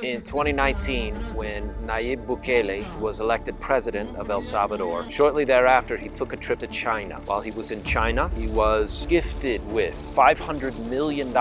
In 2019, when Nayib Bukele was elected president of El Salvador, shortly thereafter he took a trip to China. While he was in China, he was gifted with $500 million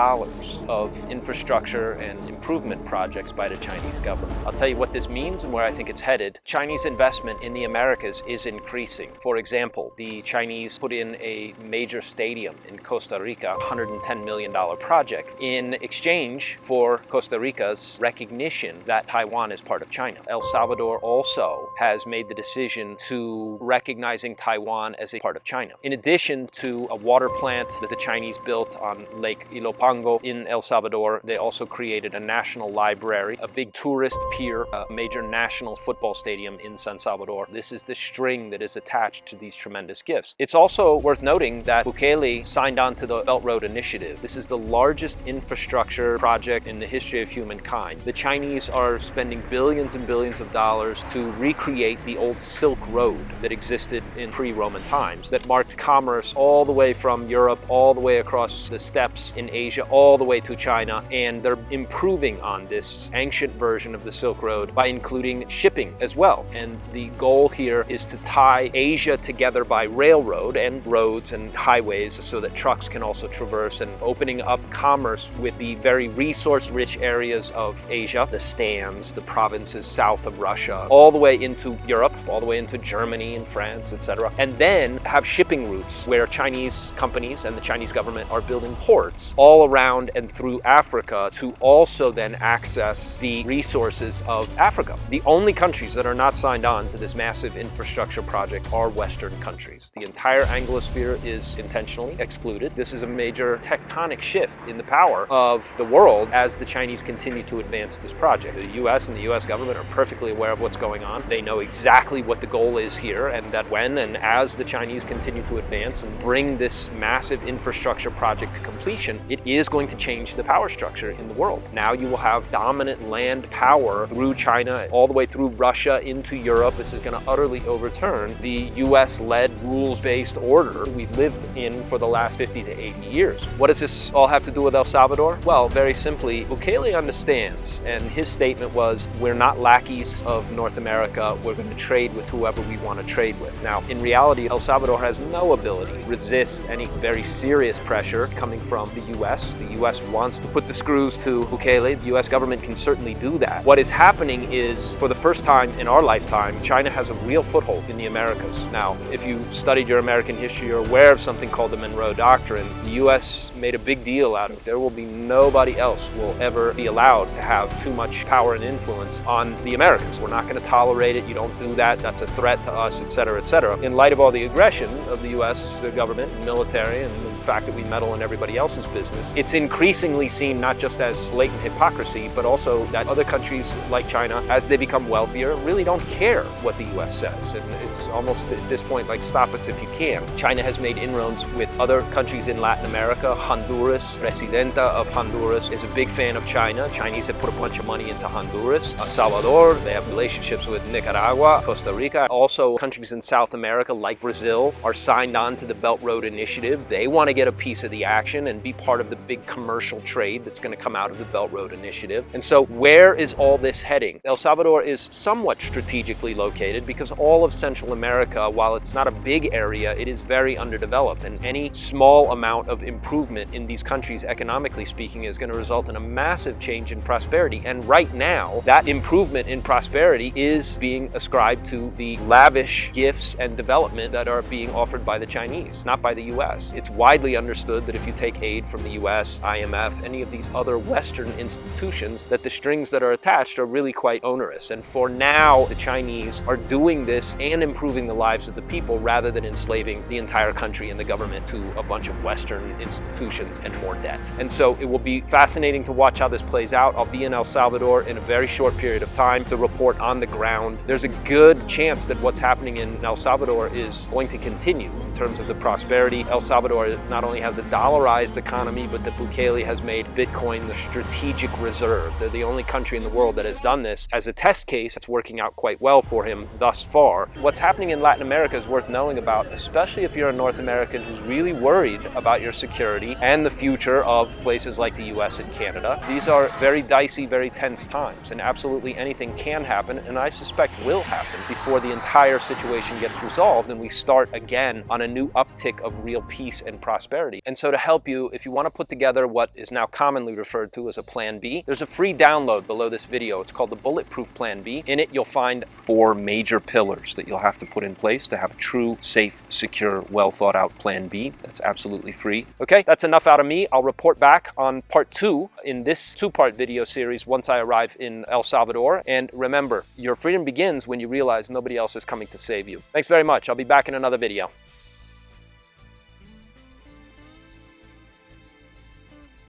of infrastructure and improvement projects by the Chinese government. I'll tell you what this means and where I think it's headed. Chinese investment in the Americas is increasing. For example, the Chinese put in a major stadium in Costa Rica, $110 million project, in exchange for Costa Rica's recognition that Taiwan is part of China. El Salvador also has made the decision to recognizing Taiwan as a part of China. In addition to a water plant that the Chinese built on Lake Ilopango in El Salvador, they also created a national library, a big tourist pier, a major national football stadium in San Salvador. This is the string that is attached to these tremendous gifts. It's also worth noting that Bukele signed on to the Belt Road Initiative. This is the largest infrastructure project in the history of humankind. The Chinese are spending billions and billions of dollars to recreate the old Silk Road that existed in pre-Roman times, that marked commerce all the way from Europe, all the way across the steppes in Asia, all the way to China. And they're improving on this ancient version of the Silk Road by including shipping as well. And the goal here is to tie Asia together by railroad and roads and highways so that trucks can also traverse, and opening up commerce with the very resource-rich areas of Asia, the stands, the provinces south of Russia, all the way into Europe, all the way into Germany and France, etc. And then have shipping routes where Chinese companies and the Chinese government are building ports all around and through Africa to also then access the resources of Africa. The only countries that are not signed on to this massive infrastructure project are Western countries. The entire Anglosphere is intentionally excluded. This is a major tectonic shift in the power of the world as the Chinese continue to advance this project. The US and the US government are perfectly aware of what's going on. They know exactly what the goal is here, and that when and as the Chinese continue to advance and bring this massive infrastructure project to completion, it is going to change the power structure in the world. Now you will have dominant land power through China, all the way through Russia into Europe. This is going to utterly overturn the US-led rules-based order we've lived in for the last 50 to 80 years. What does this all have to do with El Salvador? Well, very simply, Bukele understands, and his statement was, we're not lackeys of North America, we're going to trade with whoever we want to trade with. Now, in reality, El Salvador has no ability to resist any very serious pressure coming from the US. The US wants to put the screws to Bukele. The US government can certainly do that. What is happening is, for the first time in our lifetime, China has a real foothold in the Americas. Now, if you studied your American history, you're aware of something called the Monroe Doctrine. The US made a big deal out of it. There will be nobody else will ever be allowed to have too much power and influence on the Americas. We're not going to tolerate it. You don't do that. That's a threat to us, etc., etc. In light of all the aggression of the US government and military, and the fact that we meddle in everybody else's business, it's increasingly seen not just as blatant hypocrisy, but also that other countries like China, as they become wealthier, really don't care what the US says. And it's almost at this point like, stop us if you can. China has made inroads with other countries in Latin America. Honduras, Presidenta of Honduras is a big fan of China. Chinese have put a bunch of money into Honduras. Salvador, they have relationships with Nicaragua, Costa Rica. Also, countries in South America like Brazil are signed on to the Belt Road Initiative. They want to get a piece of the action and be part of the big commercial trade that's going to come out of the Belt Road Initiative. And so where is all this heading? El Salvador is somewhat strategically located because all of Central America, while it's not a big area, it is very underdeveloped. And any small amount of improvement in these countries, economically speaking, is going to result in a massive change in prosperity. And right now, that improvement in prosperity is being ascribed to the lavish gifts and development that are being offered by the Chinese, not by the US. It's widely understood that if you take aid from the US, IMF, any of these other Western institutions, that the strings that are attached are really quite onerous. And for now, the Chinese are doing this and improving the lives of the people rather than enslaving the entire country and the government to a bunch of Western institutions and more debt. And so it will be fascinating to watch how this plays out. I'll be in El Salvador in a very short period of time to report on the ground. There's a good chance that what's happening in El Salvador is going to continue in terms of the prosperity. El Salvador not only has a dollarized economy, but that Bukele has made Bitcoin the strategic reserve. They're the only country in the world that has done this. As a test case, it's working out quite well for him thus far. What's happening in Latin America is worth knowing about, especially if you're a North American who's really worried about your security and the future of places like the US and Canada. These are very dicey, very tense times, and absolutely anything can happen, and I suspect will happen before the entire situation gets resolved and we start again on a new uptick of real peace and prosperity. And so to help you, if you want to put together what is now commonly referred to as a Plan B, there's a free download below this video. It's called the Bulletproof Plan B. In it, you'll find 4 major pillars that you'll have to put in place to have a true, safe, secure, well thought out Plan B. That's absolutely free. Okay, that's enough out of me. I'll report back on part 2 in this 2-part video series once I arrive in El Salvador. And remember, your freedom begins when you realize nobody else is coming to save you. Thanks very much. I'll be back in another video.